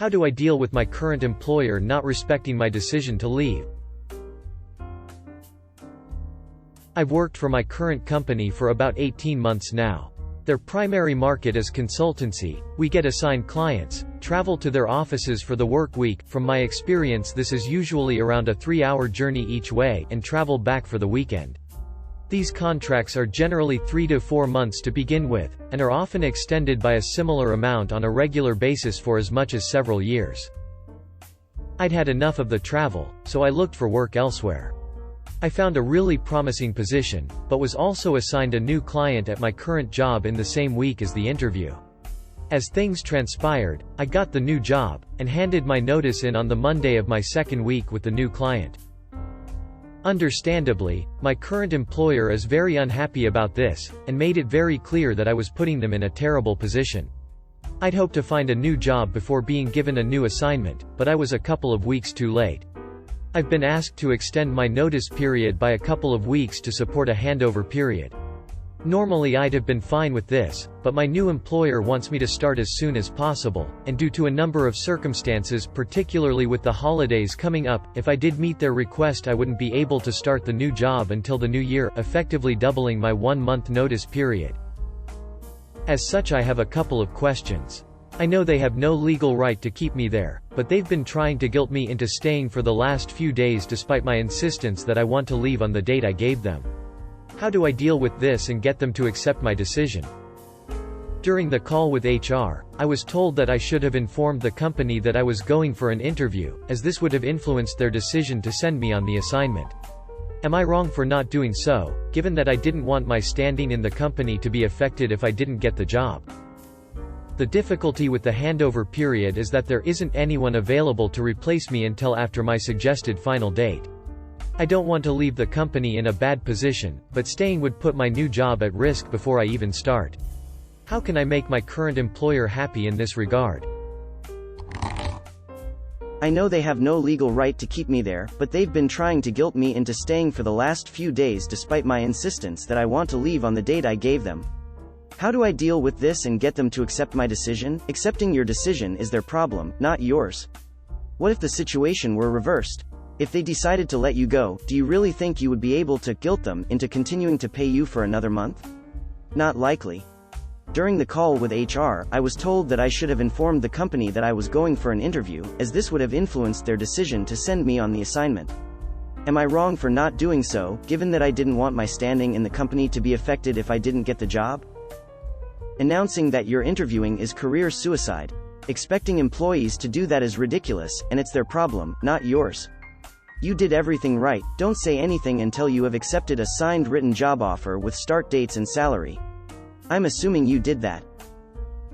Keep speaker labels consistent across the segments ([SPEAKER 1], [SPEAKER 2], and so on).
[SPEAKER 1] How do I deal with my current employer not respecting my decision to leave? I've worked for my current company for about 18 months now. Their primary market is consultancy. We get assigned clients, travel to their offices for the work week. From my experience, this is usually around a 3-hour journey each way, and travel back for the weekend. These contracts are generally 3 to 4 months to begin with, and are often extended by a similar amount on a regular basis for as much as several years. I'd had enough of the travel, so I looked for work elsewhere. I found a really promising position, but was also assigned a new client at my current job in the same week as the interview. As things transpired, I got the new job, and handed my notice in on the Monday of my second week with the new client. Understandably, my current employer is very unhappy about this, and made it very clear that I was putting them in a terrible position. I'd hoped to find a new job before being given a new assignment, but I was a couple of weeks too late. I've been asked to extend my notice period by a couple of weeks to support a handover period. Normally I'd have been fine with this, but my new employer wants me to start as soon as possible, and due to a number of circumstances, particularly with the holidays coming up, if I did meet their request I wouldn't be able to start the new job until the new year, effectively doubling my 1-month notice period. As such, I have a couple of questions. I know they have no legal right to keep me there, but they've been trying to guilt me into staying for the last few days despite my insistence that I want to leave on the date I gave them. How do I deal with this and get them to accept my decision? During the call with HR, I was told that I should have informed the company that I was going for an interview, as this would have influenced their decision to send me on the assignment. Am I wrong for not doing so, given that I didn't want my standing in the company to be affected if I didn't get the job? The difficulty with the handover period is that there isn't anyone available to replace me until after my suggested final date. I don't want to leave the company in a bad position, but staying would put my new job at risk before I even start. How can I make my current employer happy in this regard?
[SPEAKER 2] I know they have no legal right to keep me there, but they've been trying to guilt me into staying for the last few days despite my insistence that I want to leave on the date I gave them. How do I deal with this and get them to accept my decision? Accepting your decision is their problem, not yours. What if the situation were reversed? If they decided to let you go, do you really think you would be able to guilt them into continuing to pay you for another month? Not likely. During the call with HR, I was told that I should have informed the company that I was going for an interview, as this would have influenced their decision to send me on the assignment. Am I wrong for not doing so, given that I didn't want my standing in the company to be affected if I didn't get the job? Announcing that you're interviewing is career suicide. Expecting employees to do that is ridiculous, and it's their problem, not yours. You did everything right. Don't say anything until you have accepted a signed written job offer with start dates and salary. I'm assuming you did that.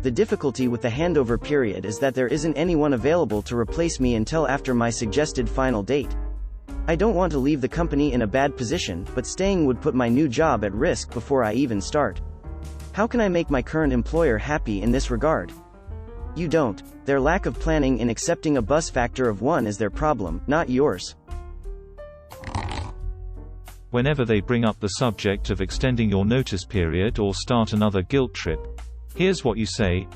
[SPEAKER 2] The difficulty with the handover period is that there isn't anyone available to replace me until after my suggested final date. I don't want to leave the company in a bad position, but staying would put my new job at risk before I even start. How can I make my current employer happy in this regard? You don't. Their lack of planning in accepting a bus factor of 1 is their problem, not yours.
[SPEAKER 3] Whenever they bring up the subject of extending your notice period or start another guilt trip, here's what you say: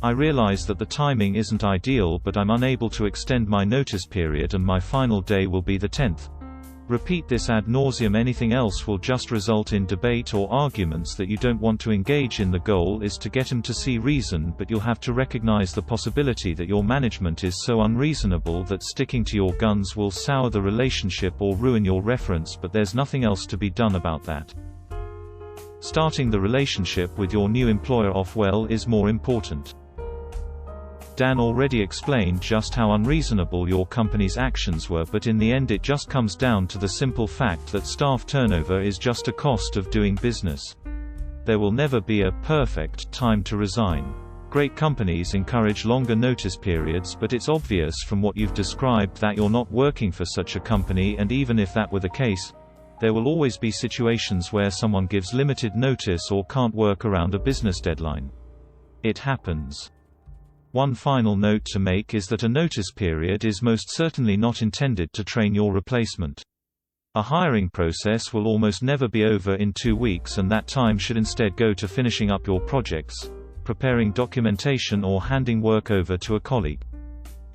[SPEAKER 3] I realize that the timing isn't ideal, but I'm unable to extend my notice period and my final day will be the 10th. Repeat this ad nauseum. Anything else will just result in debate or arguments that you don't want to engage in. The goal is to get them to see reason, but you'll have to recognize the possibility that your management is so unreasonable that sticking to your guns will sour the relationship or ruin your reference, but there's nothing else to be done about that. Starting the relationship with your new employer off well is more important. Dan already explained just how unreasonable your company's actions were, but in the end it just comes down to the simple fact that staff turnover is just a cost of doing business. There will never be a perfect time to resign. Great companies encourage longer notice periods, but it's obvious from what you've described that you're not working for such a company, and even if that were the case, there will always be situations where someone gives limited notice or can't work around a business deadline. It happens. One final note to make is that a notice period is most certainly not intended to train your replacement. A hiring process will almost never be over in 2 weeks, and that time should instead go to finishing up your projects, preparing documentation, or handing work over to a colleague.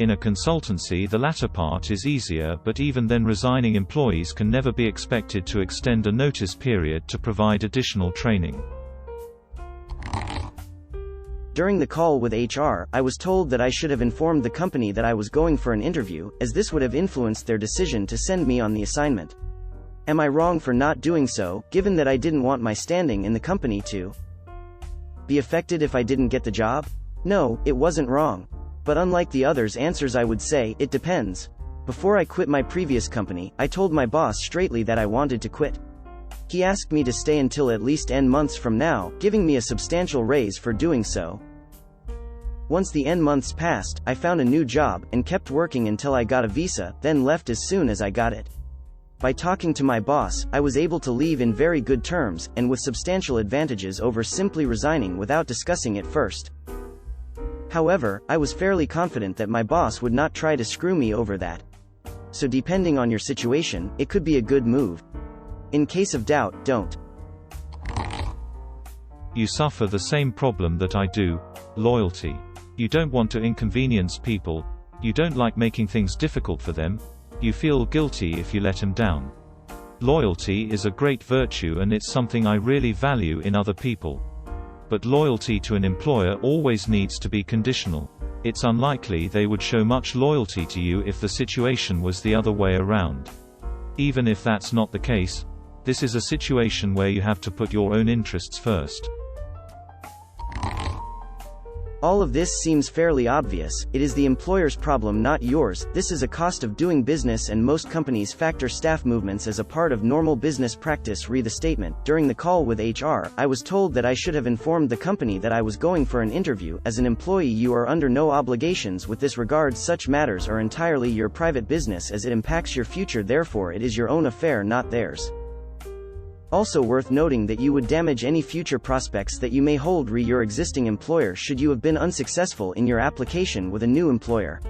[SPEAKER 3] In a consultancy, the latter part is easier, but even then resigning employees can never be expected to extend a notice period to provide additional training.
[SPEAKER 2] During the call with HR, I was told that I should have informed the company that I was going for an interview, as this would have influenced their decision to send me on the assignment. Am I wrong for not doing so, given that I didn't want my standing in the company to be affected if I didn't get the job? No, it wasn't wrong. But unlike the others' answers, I would say, it depends. Before I quit my previous company, I told my boss straightly that I wanted to quit. He asked me to stay until at least N months from now, giving me a substantial raise for doing so. Once the N months passed, I found a new job, and kept working until I got a visa, then left as soon as I got it. By talking to my boss, I was able to leave in very good terms, and with substantial advantages over simply resigning without discussing it first. However, I was fairly confident that my boss would not try to screw me over that. So depending on your situation, it could be a good move. In case of doubt, don't.
[SPEAKER 3] You suffer the same problem that I do: loyalty. You don't want to inconvenience people. You don't like making things difficult for them. You feel guilty if you let them down. Loyalty is a great virtue, and it's something I really value in other people. But loyalty to an employer always needs to be conditional. It's unlikely they would show much loyalty to you if the situation was the other way around. Even if that's not the case, this is a situation where you have to put your own interests first.
[SPEAKER 2] All of this seems fairly obvious. It is the employer's problem, not yours. This is a cost of doing business, and most companies factor staff movements as a part of normal business practice. Read the statement. During the call with HR, I was told that I should have informed the company that I was going for an interview. As an employee, you are under no obligations with this regard. Such matters are entirely your private business, as it impacts your future. Therefore, it is your own affair, not theirs. Also worth noting that you would damage any future prospects that you may hold re your existing employer should you have been unsuccessful in your application with a new employer.